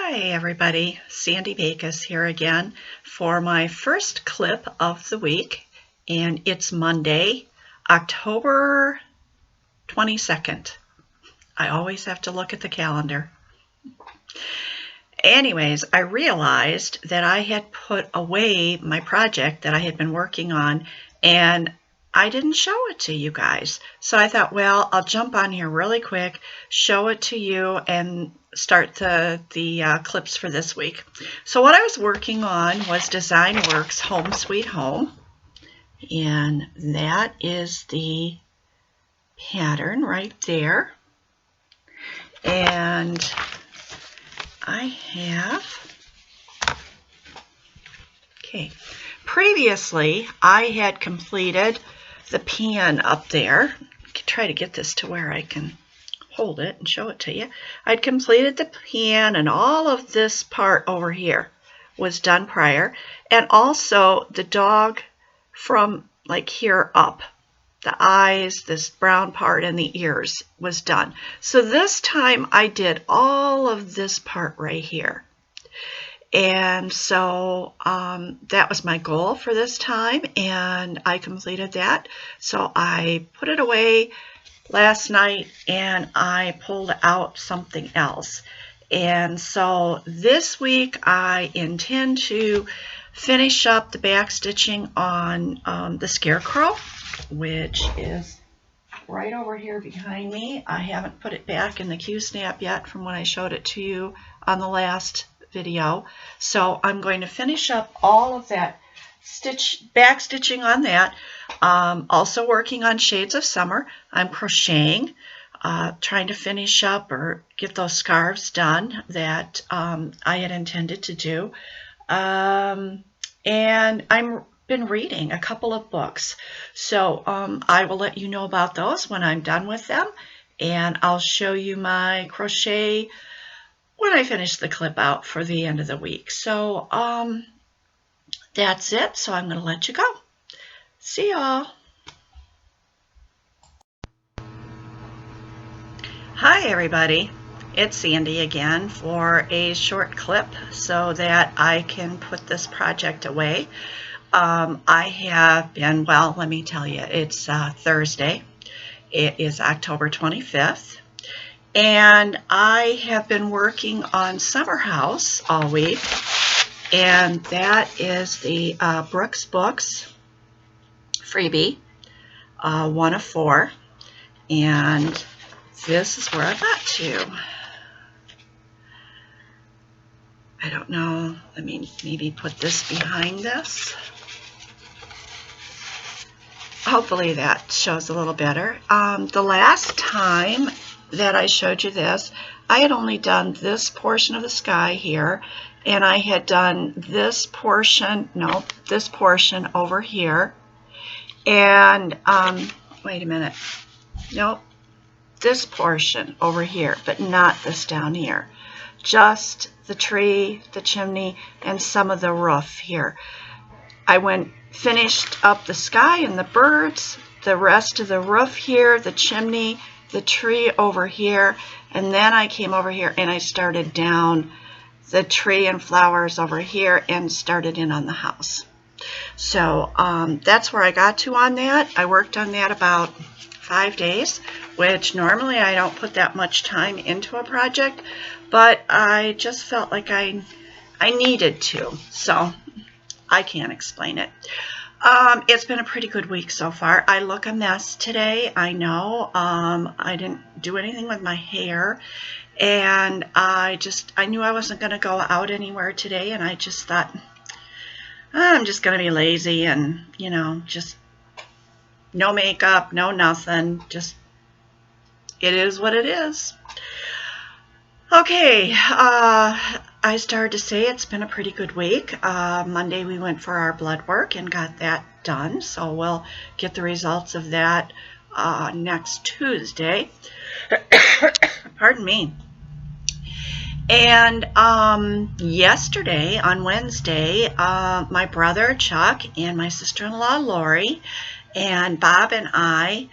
Hi everybody, sandysmithbakos here again for my first clip of the week, and it's Monday, October 22nd. I always have to look at the calendar. Anyways, I realized that I had put away my project that I had been working on, and I didn't show it to you guys. So I thought, well, I'll jump on here really quick, show it to you, and start the clips for this week. So what I was working on was Design Works Home Sweet Home, and that is the pattern right there. And I have, previously I had completed the pan up there. I can try to get this to where I can hold it and show it to you. I'd completed the pan, and all of this part over here was done prior, and also the dog from like here up, the eyes, this brown part, and the ears was done. So this time I did all of this part right here. And so that was my goal for this time, and I completed that. So I put it away last night and I pulled out something else. And so this week I intend to finish up the back stitching on the scarecrow, which is right over here behind me. I haven't put it back in the Q-snap yet from when I showed it to you on the last video. So I'm going to finish up all of that back stitching on that. Also working on Shades of Summer. I'm crocheting, trying to finish up or get those scarves done that I had intended to do. And I've been reading a couple of books. So I will let you know about those when I'm done with them, and I'll show you my crochet when I finish the clip out for the end of the week. So that's it. So I'm going to let you go. See y'all. Hi everybody. It's Sandy again for a short clip so that I can put this project away. I have been, well, let me tell you, it's Thursday. It is October 25th. And I have been working on Summer House all week, and that is the Brooks Books freebie, 1 of 4, and this is where I got to. I don't know, let me maybe put this behind this. Hopefully that shows a little better. The last time that I showed you this, I had only done this portion of the sky here, and I had done this portion, no, this portion over here, and wait a minute, nope, this portion over here, but not this down here, just the tree, the chimney, and some of the roof here. I finished up the sky and the birds, the rest of the roof here, the chimney, the tree over here, and then I came over here and I started down the tree and flowers over here and started in on the house. So that's where I got to on that. I worked on that about 5 days, which normally I don't put that much time into a project, but I just felt like I needed to, so I can't explain it. It's been a pretty good week so far. I look a mess today, I know. I didn't do anything with my hair, and I knew I wasn't going to go out anywhere today, and I just thought, I'm just going to be lazy and, you know, just no makeup, no nothing, just it is what it is. Okay, I started to say it's been a pretty good week. Monday we went for our blood work and got that done, so we'll get the results of that next Tuesday. Pardon me. And yesterday, on Wednesday, my brother Chuck and my sister-in-law Lori and Bob and I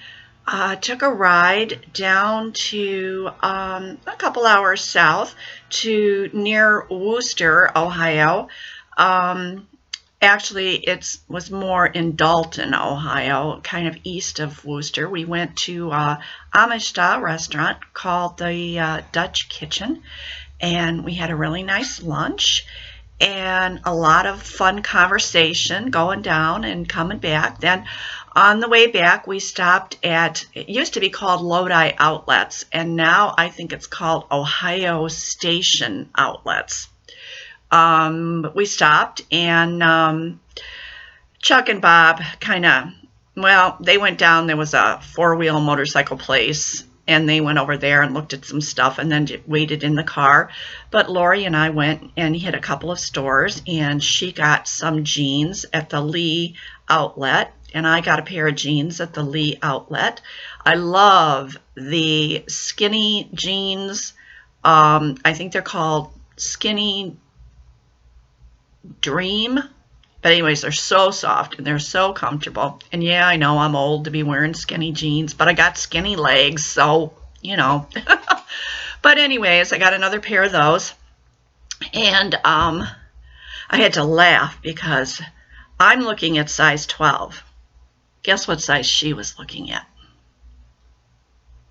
took a ride down to a couple hours south to near Wooster, Ohio. Actually, it was more in Dalton, Ohio, kind of east of Wooster. We went to an Amish-style restaurant called the Dutch Kitchen, and we had a really nice lunch and a lot of fun conversation going down and coming back. Then on the way back, we stopped at, it used to be called Lodi Outlets, and now I think it's called Ohio Station Outlets. We stopped, and Chuck and Bob kind of, well, they went down. There was a four-wheel motorcycle place, and they went over there and looked at some stuff and then waited in the car. But Lori and I went and hit a couple of stores, and she got some jeans at the Lee Outlet, and I got a pair of jeans at the Lee Outlet. I love the skinny jeans. I think they're called Skinny Dream. But anyways, they're so soft and they're so comfortable. And yeah, I know I'm old to be wearing skinny jeans, but I got skinny legs, so, you know. But anyways, I got another pair of those. And I had to laugh because I'm looking at size 12. Guess what size she was looking at?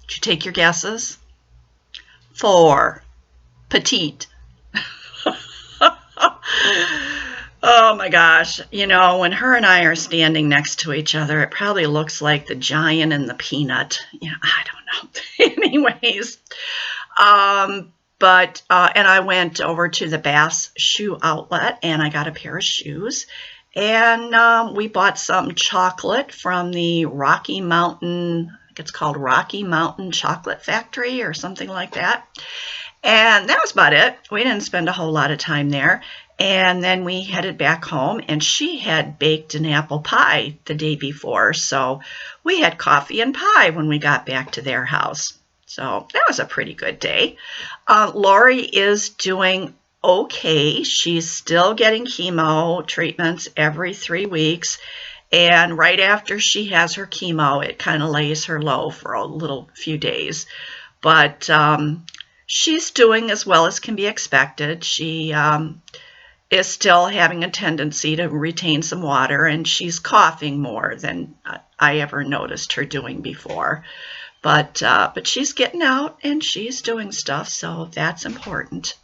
Did you take your guesses? 4. Petite. Oh my gosh, you know, when her and I are standing next to each other, it probably looks like the giant and the peanut. Yeah, I don't know. Anyways, and I went over to the Bass Shoe Outlet, and I got a pair of shoes. And we bought some chocolate from the Rocky Mountain, I think it's called Rocky Mountain Chocolate Factory or something like that. And that was about it. We didn't spend a whole lot of time there. And then we headed back home, and she had baked an apple pie the day before. So we had coffee and pie when we got back to their house. So that was a pretty good day. Lori is doing okay. She's still getting chemo treatments every 3 weeks. And right after she has her chemo, it kind of lays her low for a little few days. But she's doing as well as can be expected. She is still having a tendency to retain some water, and she's coughing more than I ever noticed her doing before. But she's getting out and she's doing stuff, so that's important.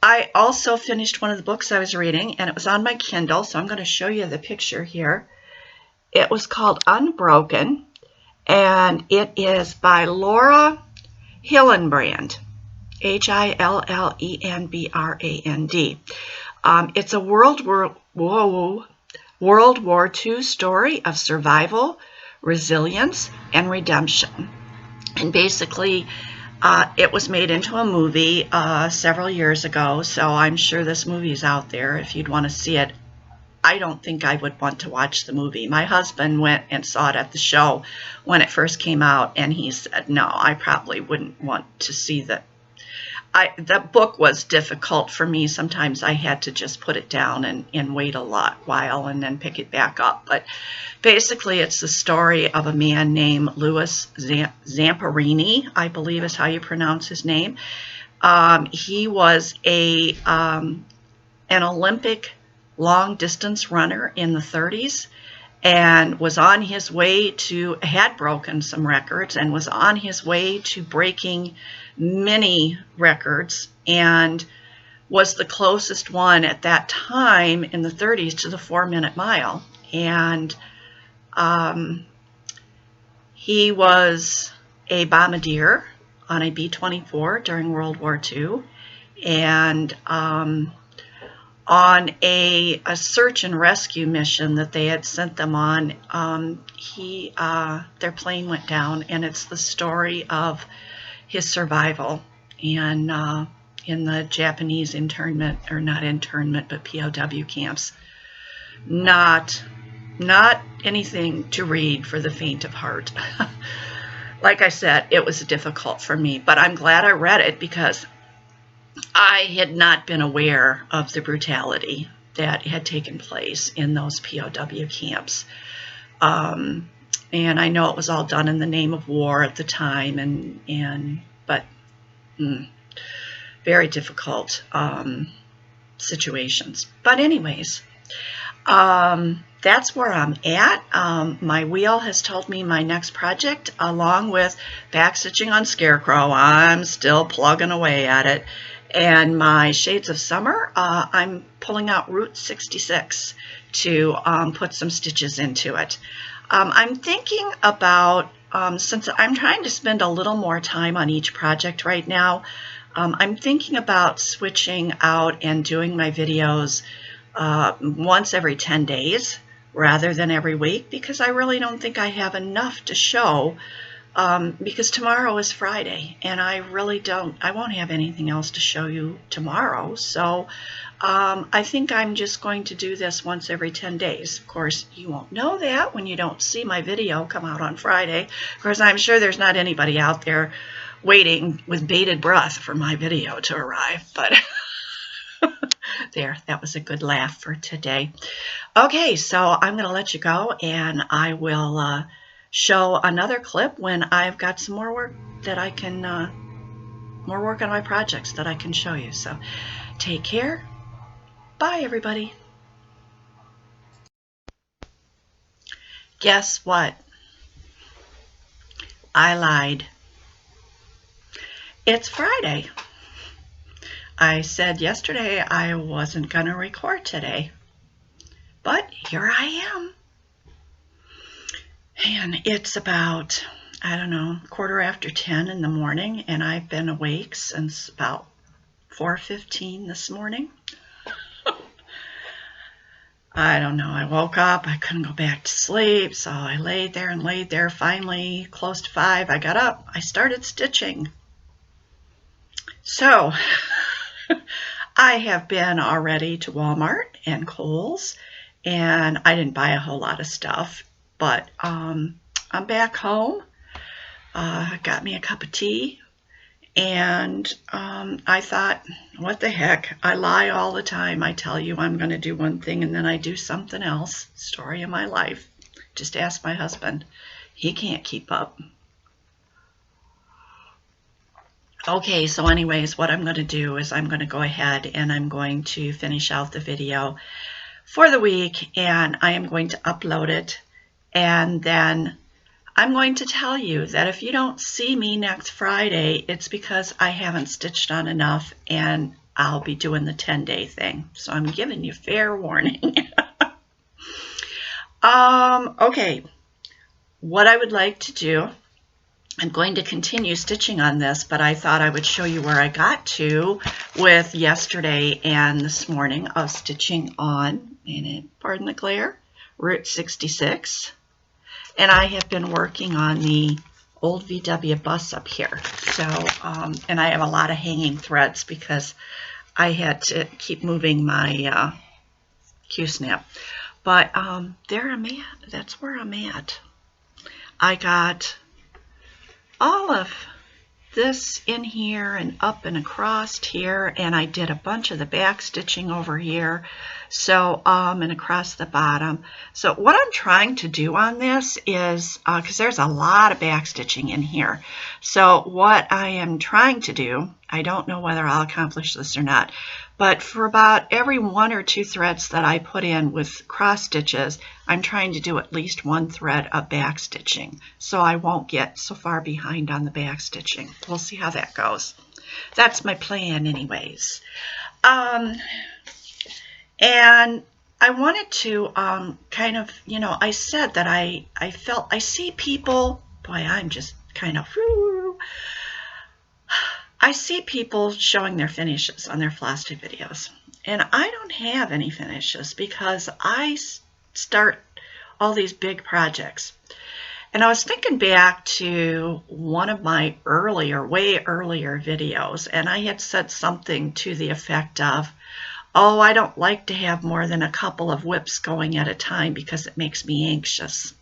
I also finished one of the books I was reading, and it was on my Kindle, so I'm going to show you the picture here. It was called Unbroken, and it is by Laura Hillenbrand, Hillenbrand. It's a World War II story of survival, resilience, and redemption. And basically, it was made into a movie several years ago, so I'm sure this movie's out there if you'd want to see it. I don't think I would want to watch the movie. My husband went and saw it at the show when it first came out, and he said, no, I probably wouldn't want to see that. The book was difficult for me. Sometimes I had to just put it down and wait a while and then pick it back up. But basically, it's the story of a man named Louis Zamperini, I believe is how you pronounce his name. He was an Olympic long-distance runner in the 30s and was on his way to, had broken some records and was on his way to breaking many records, and was the closest one at that time in the 30s to the 4-minute mile. And he was a bombardier on a B-24 during World War II, and on a search and rescue mission that they had sent them on, their plane went down, and it's the story of his survival and in the Japanese internment, or not internment, but POW camps. Not anything to read for the faint of heart. Like I said, it was difficult for me, but I'm glad I read it because I had not been aware of the brutality that had taken place in those POW camps. And I know it was all done in the name of war at the time, but very difficult situations. But anyways, that's where I'm at. My wheel has told me my next project, along with backstitching on Scarecrow. I'm still plugging away at it. And my Shades of Summer, I'm pulling out Route 66 to put some stitches into it. I'm thinking about, since I'm trying to spend a little more time on each project right now, I'm thinking about switching out and doing my videos once every 10 days rather than every week, because I really don't think I have enough to show, because tomorrow is Friday and I won't have anything else to show you tomorrow. So I think I'm just going to do this once every 10 days. Of course, you won't know that when you don't see my video come out on Friday, because I'm sure there's not anybody out there waiting with bated breath for my video to arrive. But there, that was a good laugh for today. Okay, so I'm going to let you go, and I will show another clip when I've got some more work that I can, more work on my projects that I can show you. So take care. Bye, everybody. Guess what? I lied. It's Friday. I said yesterday I wasn't going to record today, but here I am. And it's about, I don't know, 10:15 in the morning, and I've been awake since about 4:15 this morning. I don't know, I woke up, I couldn't go back to sleep, so I laid there. Finally, close to 5, I got up, I started stitching. So, I have been already to Walmart and Kohl's, and I didn't buy a whole lot of stuff, but I'm back home. I got me a cup of tea, and I thought, what the heck, I lie all the time. I tell you I'm going to do one thing and then I do something else. Story of my life. Just ask my husband. He can't keep up. Okay, so anyways, what I'm going to do is I'm going to go ahead and I'm going to finish out the video for the week, and I am going to upload it, and then I'm going to tell you that if you don't see me next Friday, it's because I haven't stitched on enough and I'll be doing the 10-day thing. So I'm giving you fair warning. Okay, what I would like to do, I'm going to continue stitching on this, but I thought I would show you where I got to with yesterday and this morning of stitching on, pardon the glare, Route 66. And I have been working on the old VW bus up here. So, and I have a lot of hanging threads because I had to keep moving my Q-snap. But there I'm at. That's where I'm at. I got all of this in here and up and across here, and I did a bunch of the back stitching over here, so and across the bottom. So what I'm trying to do on this is, because there's a lot of back stitching in here, so what I am trying to do, I don't know whether I'll accomplish this or not, but for about every 1 or 2 threads that I put in with cross stitches, I'm trying to do at least 1 thread of back stitching, so I won't get so far behind on the back stitching. We'll see how that goes. That's my plan anyways. And I wanted to kind of, you know, I said that I felt, I see people, boy, I'm just kind of, I see people showing their finishes on their Flosstube videos, and I don't have any finishes because I start all these big projects. And I was thinking back to one of my earlier, way earlier videos, and I had said something to the effect of, oh, I don't like to have more than a couple of whips going at a time because it makes me anxious.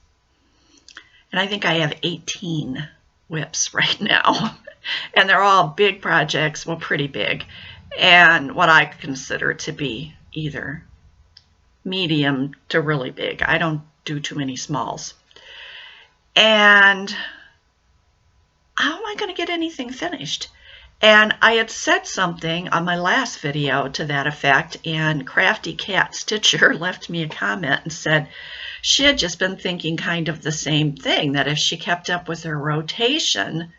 And I think I have 18 whips right now. And they're all big projects, well, pretty big, and what I consider to be either medium to really big. I don't do too many smalls. And how am I going to get anything finished? And I had said something on my last video to that effect, and Crafty Cat Stitcher left me a comment and said she had just been thinking kind of the same thing, that if she kept up with her rotation,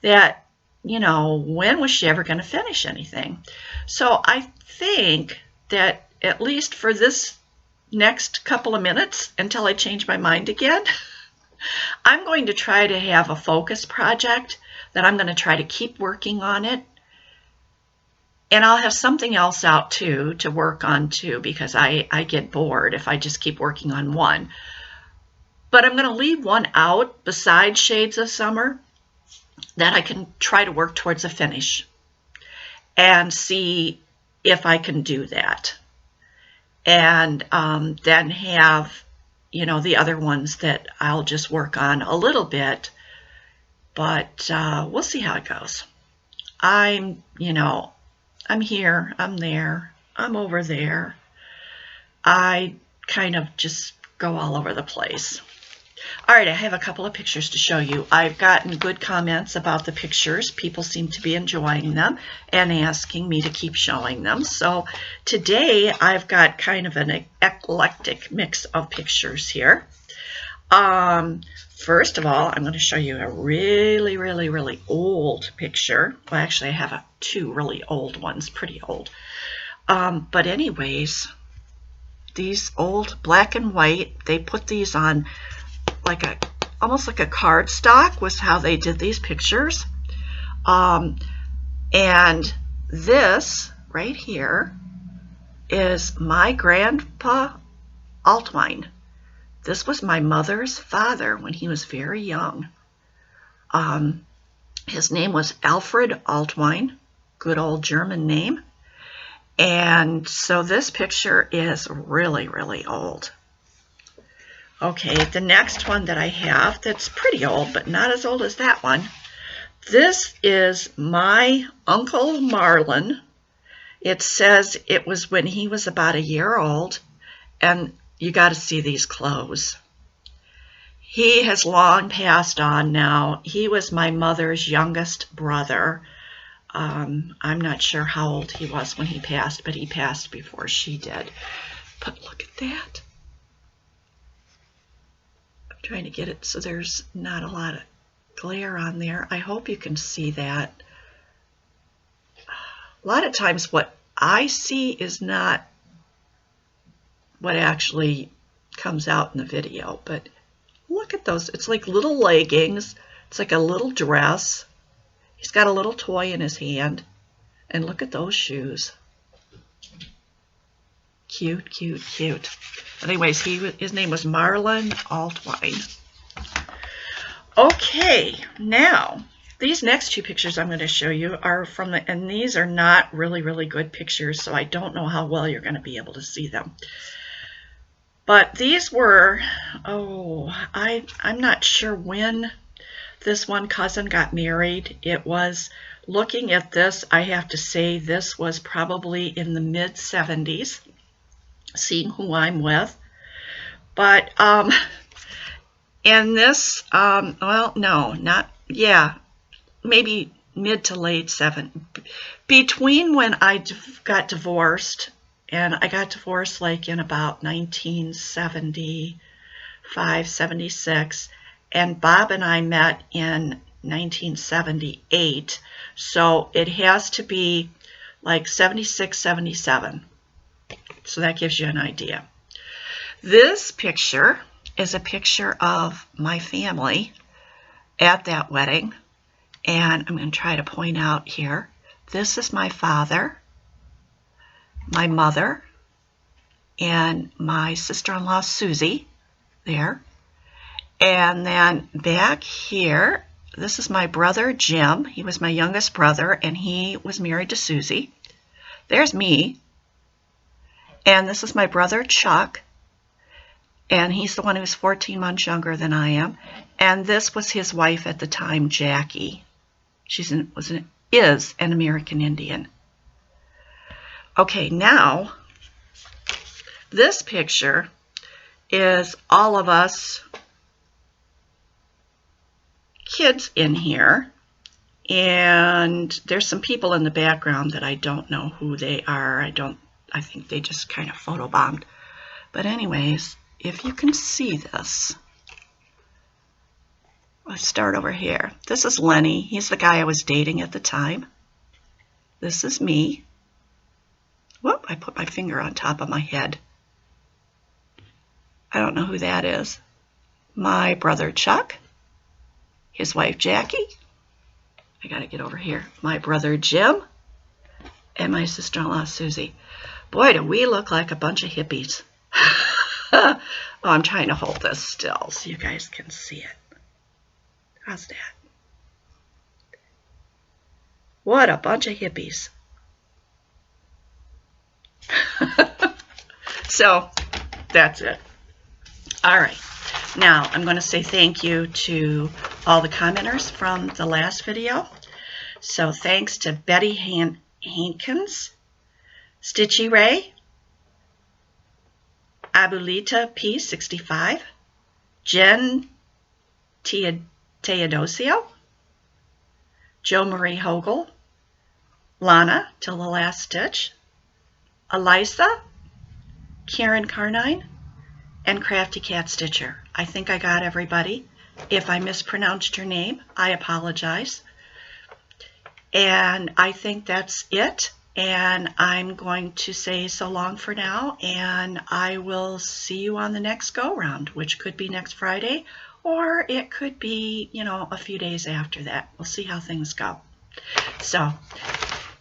that, you know, when was she ever going to finish anything? So I think that at least for this next couple of minutes, until I change my mind again, I'm going to try to have a focus project that I'm going to try to keep working on it. And I'll have something else out too to work on too, because I get bored if I just keep working on one. But I'm going to leave one out besides Shades of Summer that I can try to work towards a finish and see if I can do that. And then have, you know, the other ones that I'll just work on a little bit, but we'll see how it goes. I'm here, I'm there, I'm over there. I kind of just go all over the place. All right, I have a couple of pictures to show you. I've gotten good comments about the pictures. People seem to be enjoying them and asking me to keep showing them. So today I've got kind of an eclectic mix of pictures here. First of all, I'm going to show you a really, really, really old picture. Well, actually, I have two really old ones, pretty old. But anyways, these old black and white, they put these on like almost like a cardstock was how they did these pictures. And this right here is my grandpa Altwine. This was my mother's father when he was very young. His name was Alfred Altwine, good old German name. And so this picture is really, really old. Okay, the next one that I have that's pretty old, but not as old as that one. This is my Uncle Marlin. It says it was when he was about a year old, and you got to see these clothes. He has long passed on now. He was my mother's youngest brother. I'm not sure how old he was when he passed, but he passed before she did. But look at that. Trying to get it so there's not a lot of glare on there. I hope you can see that. A lot of times what I see is not what actually comes out in the video, but look at those. It's like little leggings. It's like a little dress. He's got a little toy in his hand, and look at those shoes. Cute, cute, cute. Anyways, his name was Marlin Altwine. Okay, now these next two pictures I'm going to show you are from and these are not really, really good pictures, so I don't know how well you're going to be able to see them. But these were, I'm not sure when this one cousin got married. It was, looking at this, I have to say this was probably in the mid-70s. Seeing who I'm with, but in this, well, no, not, yeah, maybe mid to late 70s. Between when I got divorced, and I got divorced like in about 1975, 76, and Bob and I met in 1978, so it has to be like 76, 77. So that gives you an idea. This picture is a picture of my family at that wedding. And I'm going to try to point out here. This is my father, my mother, and my sister-in-law Susie there. And then back here, this is my brother Jim. He was my youngest brother, and he was married to Susie. There's me. And this is my brother Chuck, and he's the one who's 14 months younger than I am. And this was his wife at the time, Jackie. Is an American Indian. Okay, now this picture is all of us kids in here, and there's some people in the background that I don't know who they are. I think they just kind of photobombed. But anyways, if you can see this, let's start over here. This is Lenny. He's the guy I was dating at the time. This is me. Whoop, I put my finger on top of my head. I don't know who that is. My brother Chuck, his wife Jackie. I gotta get over here. My brother Jim, and my sister-in-law Susie. Boy, do we look like a bunch of hippies. Oh, I'm trying to hold this still so you guys can see it. How's that? What a bunch of hippies. So, that's it. All right. Now, I'm going to say thank you to all the commenters from the last video. So, thanks to Betty Hankins, Stitchy Ray, Abulita P65, Jen Teodosio, Jo Marie Hogel, Lana Till the Last Stitch, Eliza, Karen Carnine, and Crafty Cat Stitcher. I think I got everybody. If I mispronounced your name, I apologize. And I think that's it. And I'm going to say so long for now, and I will see you on the next go-round, which could be next Friday, or it could be, you know, a few days after that. We'll see how things go. So,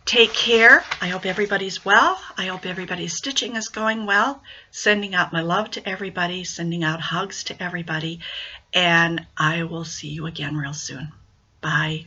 take care. I hope everybody's well. I hope everybody's stitching is going well. Sending out my love to everybody, sending out hugs to everybody, and I will see you again real soon. Bye.